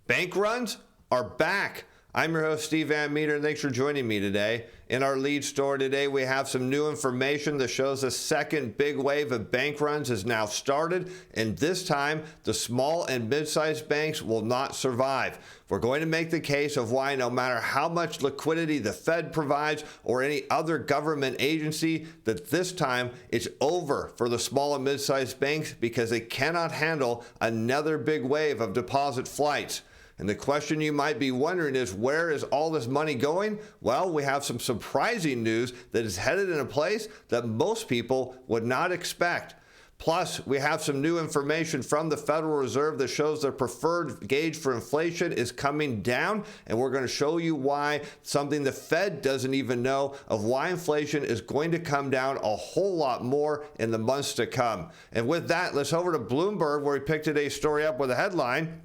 Bank runs are back. I'm your host, Steve Van Metre, and thanks for joining me today. In our lead story today, we have some new information that shows a second big wave of bank runs has now started, and this time, the small and mid-sized banks will not survive. We're going to make the case of why no matter how much liquidity the Fed provides or any other government agency, that this time it's over for the small and mid-sized banks because they cannot handle another big wave of deposit flights. And the question you might be wondering is, where is all this money going? Well, we have some surprising news that is headed in a place that most people would not expect. Plus, we have some new information from the Federal Reserve that shows their preferred gauge for inflation is coming down, and we're going to show you why, something the Fed doesn't even know, of why inflation is going to come down a whole lot more in the months to come. And with that, let's over to Bloomberg, where we picked today's story up with a headline: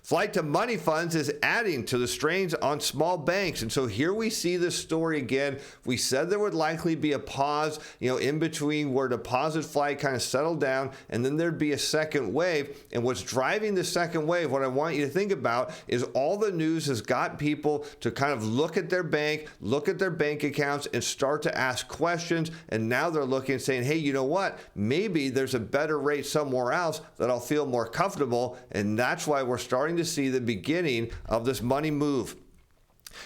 Flight to money funds is adding to the strains on small banks. And so here we see this story again. We said there would likely be a pause, in between where deposit flight kind of settled down, and then there'd be a second wave. And what's driving the second wave, what I want you to think about, is all the news has got people to kind of look at their bank, look at their bank accounts, and start to ask questions. And now they're looking and saying, hey, you know what? Maybe there's a better rate somewhere else that I'll feel more comfortable. And that's why we're starting to see the beginning of this money move.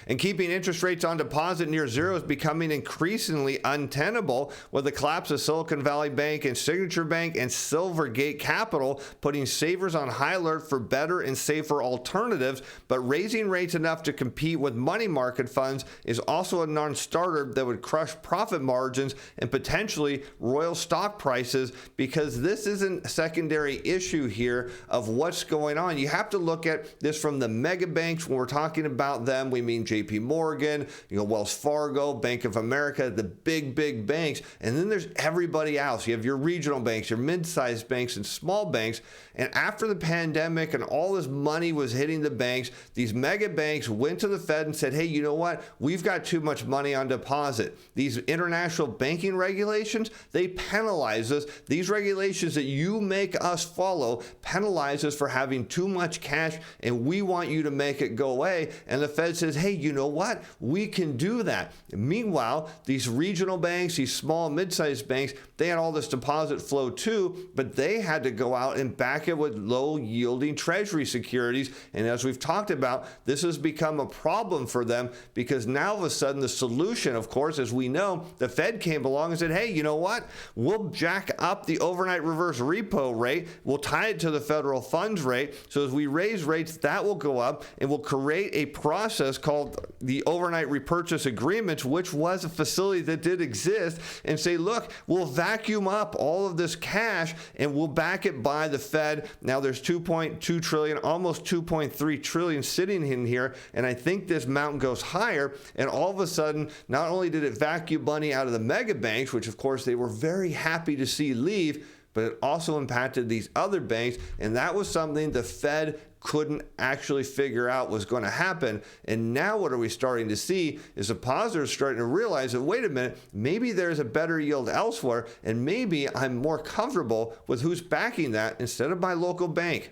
And keeping interest rates on deposit near zero is becoming increasingly untenable, with the collapse of Silicon Valley Bank and Signature Bank and Silvergate Capital putting savers on high alert for better and safer alternatives. But raising rates enough to compete with money market funds is also a non-starter that would crush profit margins and potentially royal stock prices, because this isn't a secondary issue here of what's going on. You have to look at this from the mega banks. When we're talking about them, we mean JP Morgan, Wells Fargo, Bank of America, the big banks. And then there's everybody else. You have your regional banks, your mid-sized banks, and small banks. And after the pandemic and all this money was hitting the banks, these mega banks went to the Fed and said, hey, you know what? We've got too much money on deposit. These international banking regulations, they penalize us. These regulations that you make us follow penalize us for having too much cash, and we want you to make it go away. And the Fed says, hey, you know what? We can do that. Meanwhile, these regional banks, these small and mid-sized banks, they had all this deposit flow too, but they had to go out and back it with low-yielding treasury securities. And as we've talked about, this has become a problem for them, because now all of a sudden the solution, of course, as we know, the Fed came along and said, hey, you know what? We'll jack up the overnight reverse repo rate. We'll tie it to the federal funds rate. So as we raise rates, that will go up, and we'll create a process called the overnight repurchase agreements, which was a facility that did exist, and say, look, we'll vacuum up all of this cash and we'll back it by the Fed. Now there's 2.2 trillion, almost 2.3 trillion sitting in here, and I think this mountain goes higher. And all of a sudden, not only did it vacuum money out of the mega banks, which of course they were very happy to see leave, but it also impacted these other banks, and that was something the Fed couldn't actually figure out was going to happen. And now what are we starting to see is depositors starting to realize that, wait a minute, maybe there's a better yield elsewhere, and maybe I'm more comfortable with who's backing that instead of my local bank.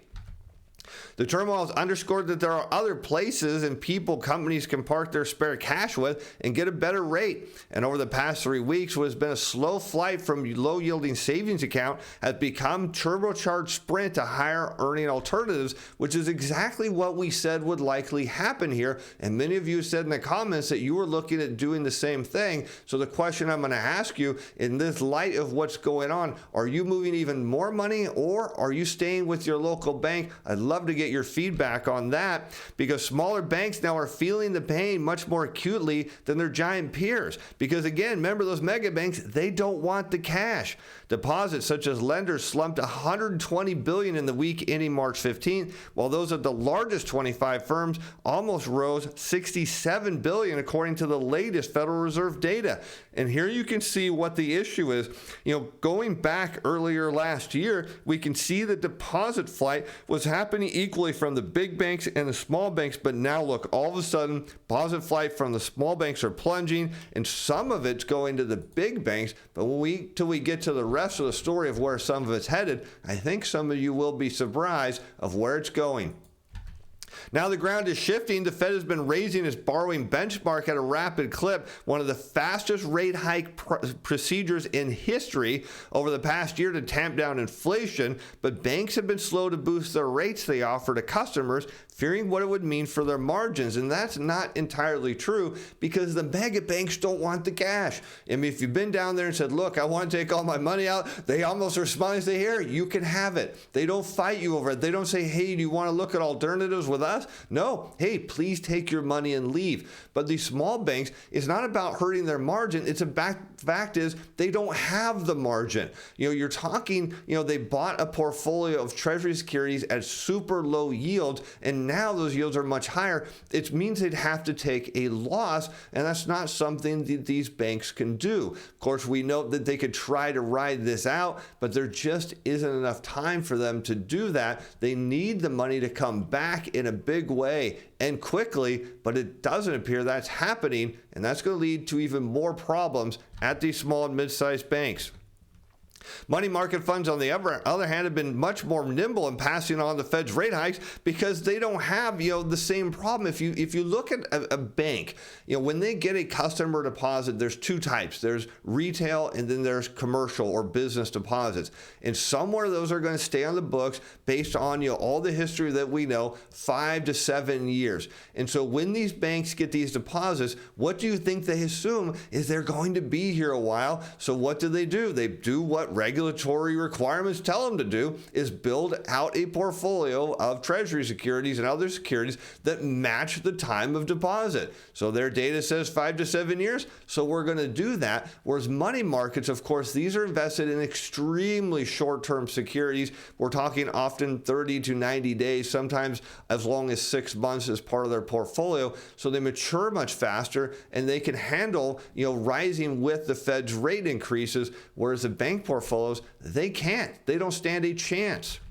The turmoil has underscored that there are other places and people companies can park their spare cash with and get a better rate. And over the past 3 weeks, what has been a slow flight from low-yielding savings account has become turbocharged sprint to higher earning alternatives, which is exactly what we said would likely happen here. And many of you said in the comments that you were looking at doing the same thing. So the question I'm going to ask you, in this light of what's going on, are you moving even more money, or are you staying with your local bank? I'd love to get your feedback on that, because smaller banks now are feeling the pain much more acutely than their giant peers. Because again, remember, those mega banks, they don't want the cash. Deposits such as lenders slumped $120 billion in the week ending March 15th, while those of the largest 25 firms almost rose $67 billion according to the latest Federal Reserve data. And here you can see what the issue is. Going back earlier last year, we can see the deposit flight was happening equally from the big banks and the small banks, but now look, all of a sudden, deposit flight from the small banks are plunging, and some of it's going to the big banks. But till we get to the rest of the story of where some of it's headed, I think some of you will be surprised of where it's going. Now the ground is shifting. The Fed has been raising its borrowing benchmark at a rapid clip, one of the fastest rate hike procedures in history over the past year to tamp down inflation, but banks have been slow to boost their rates they offer to customers, fearing what it would mean for their margins. And that's not entirely true because the mega banks don't want the cash. I mean, if you've been down there and said, look, I want to take all my money out, they almost respond and say, here, you can have it. They don't fight you over it. They don't say, hey, do you want to look at alternatives with us? No, hey, please take your money and leave. But these small banks, it's not about hurting their margin. It's a fact is they don't have the margin. You're talking, they bought a portfolio of treasury securities at super low yields, and now those yields are much higher. It means they'd have to take a loss, and that's not something that these banks can do. Of course, we know that they could try to ride this out, but there just isn't enough time for them to do that. They need the money to come back in a big way and quickly, but it doesn't appear that's happening, and that's going to lead to even more problems at these small and mid-sized banks. Money market funds, on the other hand, have been much more nimble in passing on the Fed's rate hikes because they don't have, the same problem. If you look at a bank, when they get a customer deposit, there's two types. There's retail and then there's commercial or business deposits. And somewhere those are going to stay on the books based on, all the history that we know, 5 to 7 years. And so when these banks get these deposits, what do you think they assume is they're going to be here a while? So what do? They do what regulatory requirements tell them to do, is build out a portfolio of treasury securities and other securities that match the time of deposit. So their data says 5 to 7 years, so we're going to do that. Whereas money markets, of course, these are invested in extremely short-term securities. We're talking often 30 to 90 days, sometimes as long as 6 months as part of their portfolio. So they mature much faster and they can handle, rising with the Fed's rate increases, whereas the bank portfolios, they can't. They don't stand a chance.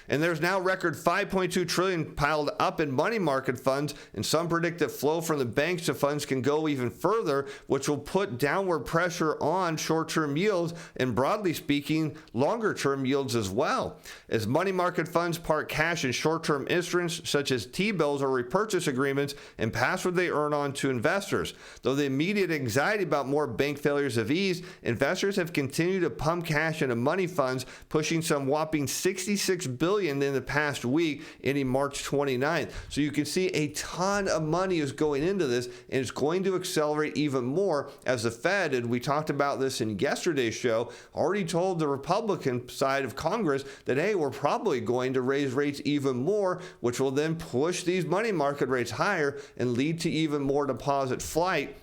And there's now record $5.2 trillion piled up in money market funds, and some predict that flow from the banks to funds can go even further, which will put downward pressure on short-term yields and, broadly speaking, longer-term yields as well. As money market funds park cash in short-term instruments such as T-bills or repurchase agreements and pass what they earn on to investors. Though the immediate anxiety about more bank failures have eased, investors have continued to pump cash into money funds, pushing some whopping $66 billion in the past week, ending March 29th. So you can see a ton of money is going into this, and it's going to accelerate even more as the Fed, and we talked about this in yesterday's show, already told the Republican side of Congress that, hey, we're probably going to raise rates even more, which will then push these money market rates higher and lead to even more deposit flight.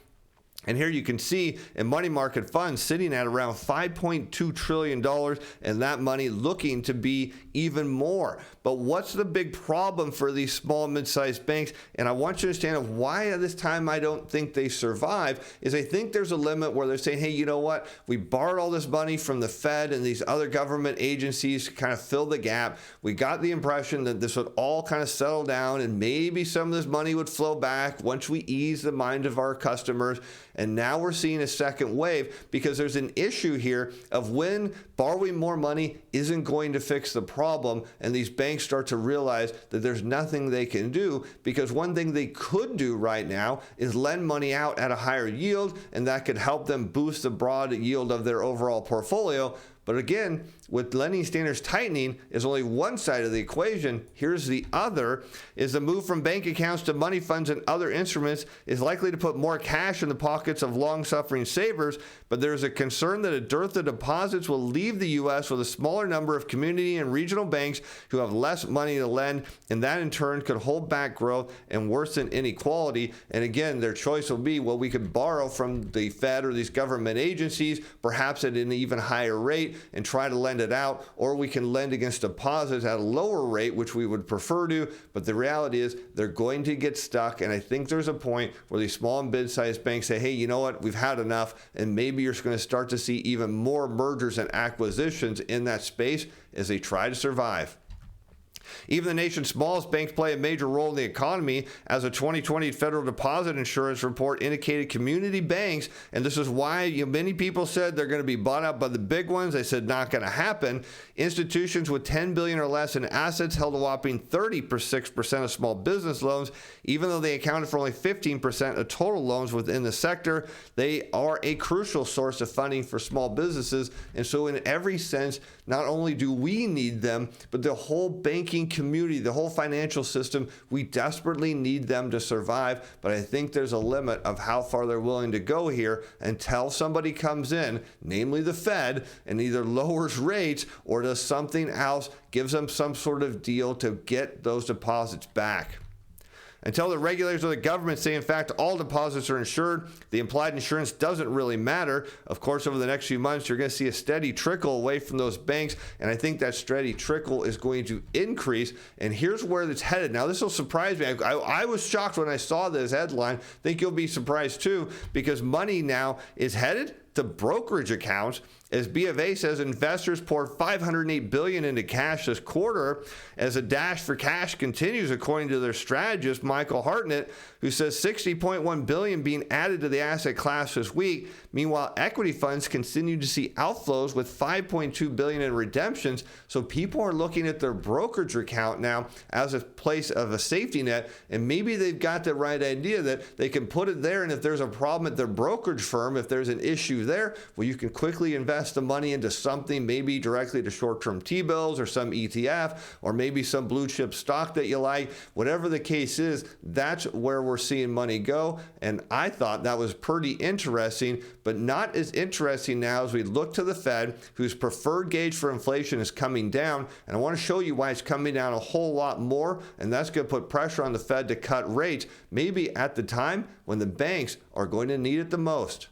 And here you can see in money market funds sitting at around $5.2 trillion, and that money looking to be even more. But what's the big problem for these small and mid-sized banks? And I want you to understand why at this time I don't think they survive is I think there's a limit where they're saying, hey, you know what? We borrowed all this money from the Fed and these other government agencies to kind of fill the gap. We got the impression that this would all kind of settle down and maybe some of this money would flow back once we ease the mind of our customers. And now we're seeing a second wave because there's an issue here of when borrowing more money isn't going to fix the problem, and these banks start to realize that there's nothing they can do, because one thing they could do right now is lend money out at a higher yield, and that could help them boost the broad yield of their overall portfolio. But again, with lending standards tightening is only one side of the equation. Here's the other, is the move from bank accounts to money funds and other instruments is likely to put more cash in the pockets of long-suffering savers, but there's a concern that a dearth of deposits will leave the U.S. with a smaller number of community and regional banks who have less money to lend, and that in turn could hold back growth and worsen inequality. And again, their choice will be, well, we could borrow from the Fed or these government agencies, perhaps at an even higher rate, and try to lend it out, or we can lend against deposits at a lower rate, which we would prefer to. But the reality is they're going to get stuck, and I think there's a point where these small and mid-sized banks say, hey, you know what, we've had enough, and maybe you're going to start to see even more mergers and acquisitions in that space as they try to survive. Even the nation's smallest banks play a major role in the economy, as a 2020 Federal Deposit Insurance report indicated community banks, and this is why many people said they're going to be bought out by the big ones. They said not going to happen. Institutions with $10 billion or less in assets held a whopping 36% of small business loans, even though they accounted for only 15% of total loans within the sector. They are a crucial source of funding for small businesses, and so in every sense, not only do we need them, but the whole banking community, the whole financial system, we desperately need them to survive. But I think there's a limit of how far they're willing to go here until somebody comes in, namely the Fed, and either lowers rates or does something else, gives them some sort of deal to get those deposits back. Until the regulators or the government say, in fact, all deposits are insured, the implied insurance doesn't really matter. Of course, over the next few months, you're going to see a steady trickle away from those banks, and I think that steady trickle is going to increase, and here's where it's headed. Now, this will surprise me. I was shocked when I saw this headline. I think you'll be surprised too, because money now is headed to brokerage accounts, as B of A says investors poured $508 billion into cash this quarter, as a dash for cash continues, according to their strategist Michael Hartnett, who says $60.1 billion being added to the asset class this week. Meanwhile, equity funds continue to see outflows with $5.2 billion in redemptions. So people are looking at their brokerage account now as a place of a safety net, and maybe they've got the right idea that they can put it there, and if there's a problem at their brokerage firm, if there's an issue there, well, you can quickly invest the money into something, maybe directly to short-term T-bills or some ETF, or maybe some blue chip stock that you like. Whatever the case is, that's where we're seeing money go. And I thought that was pretty interesting, but not as interesting now as we look to the Fed, whose preferred gauge for inflation is coming down. And I want to show you why it's coming down a whole lot more. And that's going to put pressure on the Fed to cut rates, maybe at the time when the banks are going to need it the most.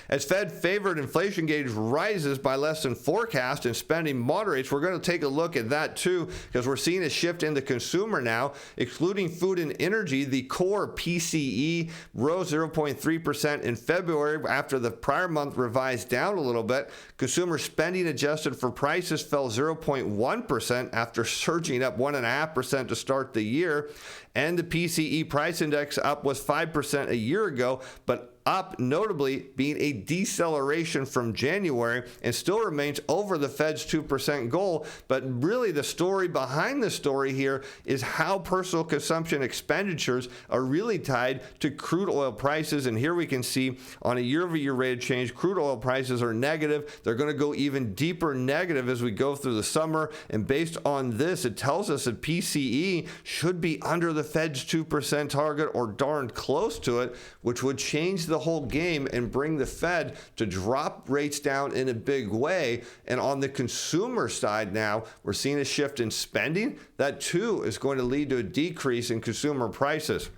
As Fed favored inflation gauge rises by less than forecast and spending moderates, we're going to take a look at that too, because we're seeing a shift in the consumer now. Excluding food and energy, the core PCE rose 0.3% in February after the prior month revised down a little bit. Consumer spending adjusted for prices fell 0.1% after surging up 1.5% to start the year. And the PCE price index up was 5% a year ago, but up notably being a deceleration from January, and still remains over the Fed's 2% goal. But really the story behind the story here is how personal consumption expenditures are really tied to crude oil prices. And here we can see on a year-over-year rate of change, crude oil prices are negative. They're going to go even deeper negative as we go through the summer. And based on this, it tells us that PCE should be under the Fed's 2% target or darn close to it, which would change the whole game and bring the Fed to drop rates down in a big way. And on the consumer side now, we're seeing a shift in spending. That too is going to lead to a decrease in consumer prices.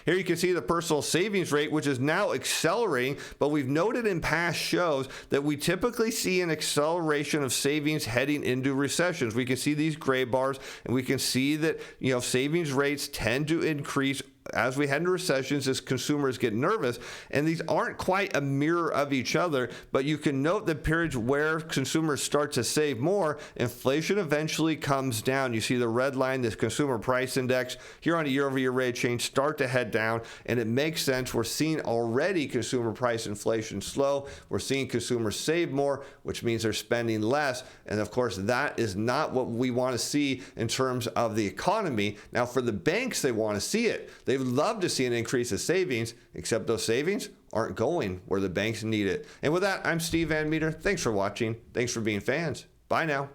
Here you can see the personal savings rate, which is now accelerating, but we've noted in past shows that we typically see an acceleration of savings heading into recessions. We can see these gray bars, and we can see that, savings rates tend to increase as we head into recessions, as consumers get nervous. And these aren't quite a mirror of each other, but you can note the periods where consumers start to save more, inflation eventually comes down. You see the red line, this consumer price index here on a year-over-year rate change, start to head down, and it makes sense. We're seeing already consumer price inflation slow. We're seeing consumers save more, which means they're spending less. And of course, that is not what we want to see in terms of the economy. Now, for the banks, they want to see it. They would love to see an increase of savings, except those savings aren't going where the banks need it. And with that, I'm Steve Van Metre. Thanks for watching. Thanks for being fans. Bye now.